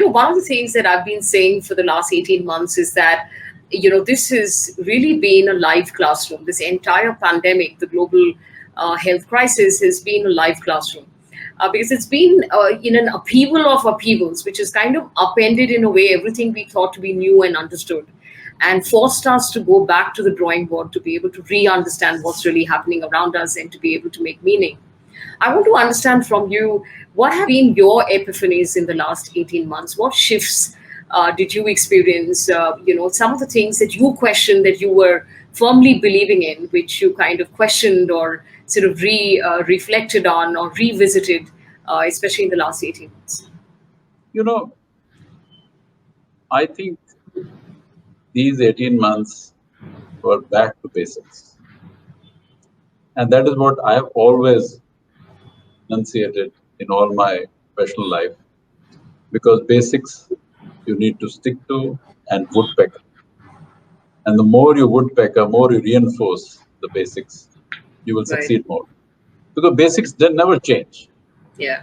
one of the things that I've been saying for the last 18 months is that, this has really been a live classroom. This entire pandemic, the global health crisis, has been a live classroom. Because it's been in an upheaval of upheavals, which has kind of upended in a way everything we thought to be new and understood, and forced us to go back to the drawing board to be able to re-understand what's really happening around us and to be able to make meaning. I want to understand from you, what have been your epiphanies in the last 18 months? What shifts did you experience? Some of the things that you questioned that you were firmly believing in, which you kind of questioned or sort of reflected on or revisited, especially in the last 18 months. You know, I think these 18 months were back to basics. And that is what I have always enunciated in all my professional life. Because basics you need to stick to and woodpecker. And the more you woodpecker, more you reinforce the basics, you will Right. succeed more. Because basics they never change. Yeah.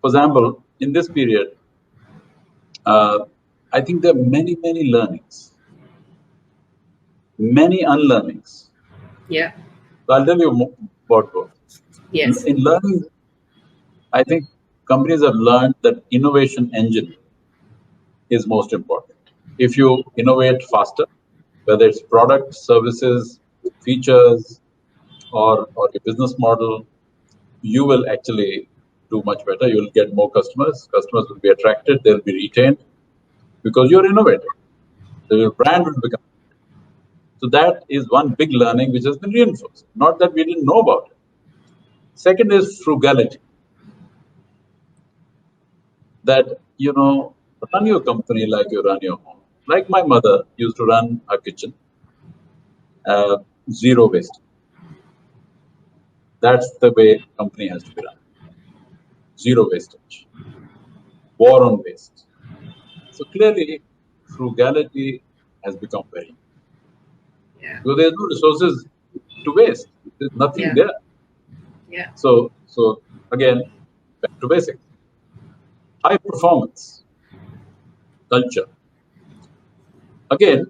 For example, in this period, I think there are many, many learnings, many unlearnings. Yeah. So I'll tell you about both. Yes. In learning, I think companies have learned that innovation engine is most important. If you innovate faster, whether it's product, services, features, or your business model, you will actually do much better. You will get more customers. Customers will be attracted. They'll be retained because you're innovating. So your brand will become. So that is one big learning which has been reinforced. Not that we didn't know about it. Second is frugality. That, run your company like you run your home. Like my mother used to run her kitchen, uh, zero waste. That's the way company has to be run. Zero wastage. War on waste. So clearly, frugality has become very, Yeah. because there's no resources to waste. There's nothing Yeah. there. Yeah. So again, back to basics. High performance culture. Again,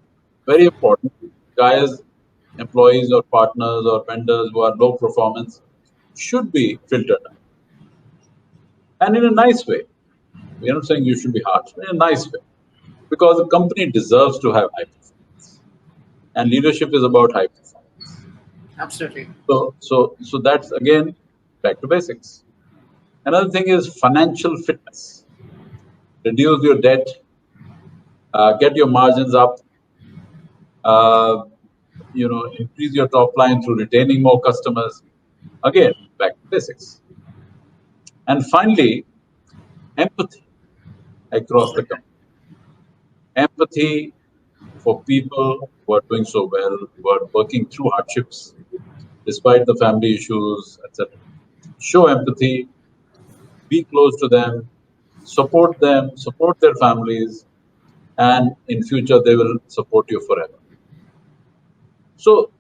very important. Guys, employees or partners or vendors who are low performance should be filtered out. And in a nice way. We're not saying you should be harsh, but in a nice way. Because the company deserves to have high performance. And leadership is about high performance. Absolutely. So that's again back to basics. Another thing is financial fitness. Reduce your debt, get your margins up, uh, increase your top line through retaining more customers. Again, back to basics. And finally, empathy across the company. Empathy for people who are doing so well, who are working through hardships despite the family issues, etc. Show empathy, be close to them, support their families, and in future they will support you forever. So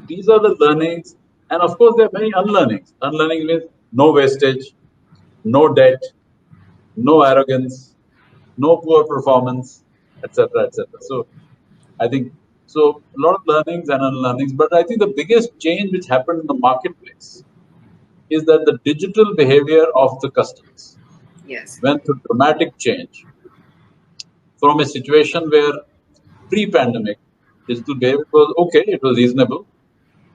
these are the learnings, and of course there are many unlearnings. Unlearning means no wastage, no debt, no arrogance, no poor performance, etc., etc. So I think so. A lot of learnings and unlearnings, but I think the biggest change which happened in the marketplace is that the digital behavior of the customers Yes. went through dramatic change from a situation where pre-pandemic digital behavior was okay, it was reasonable,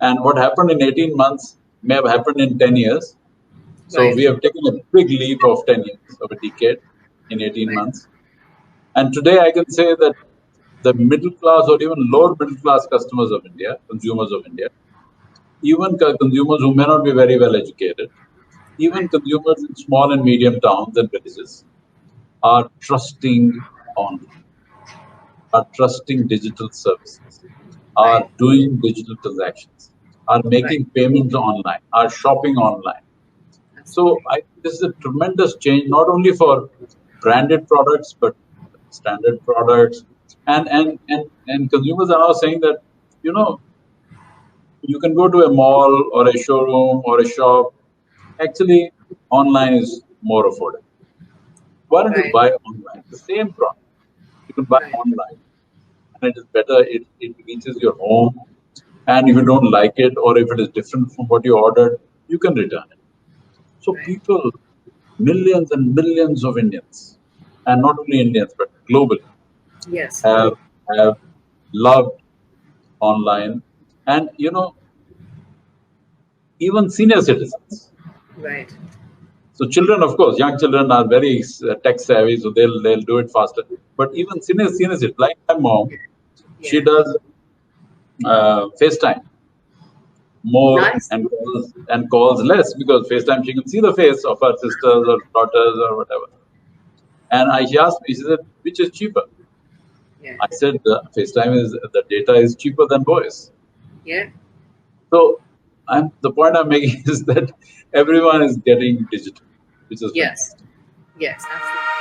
and what happened in 18 months may have happened in 10 years. So Right. we have taken a big leap of 10 years, of a decade in 18 Right. months. And today I can say that the middle class or even lower middle class customers of India, consumers of India, even consumers who may not be very well educated, even Right. consumers in small and medium towns and villages are trusting online, are trusting digital services, are Right. doing digital transactions, are Right. making payments online, are shopping online. So I think this is a tremendous change, not only for branded products, but standard products. And consumers are now saying that, you know, you can go to a mall or a showroom or a shop. Actually, online is more affordable. Why don't you Right. buy online? The same product you can buy Right. online, and it is better. It reaches your home, and if you don't like it, or if it is different from what you ordered, you can return it. So Right. people, millions and millions of Indians, and not only Indians but globally, Yes. have loved online, and even senior citizens. Right. So children, of course, young children are very tech savvy, so they'll do it faster. But even senior citizens, like my mom, she Yeah. does FaceTime more Nice. and calls less, because FaceTime she can see the face of her sisters or daughters or whatever. And she asked me, she said, which is cheaper? Yeah. I said, FaceTime is the data is cheaper than voice. Yeah. So the point I'm making is that everyone is getting digital, which is Yes. fantastic. Yes. Absolutely.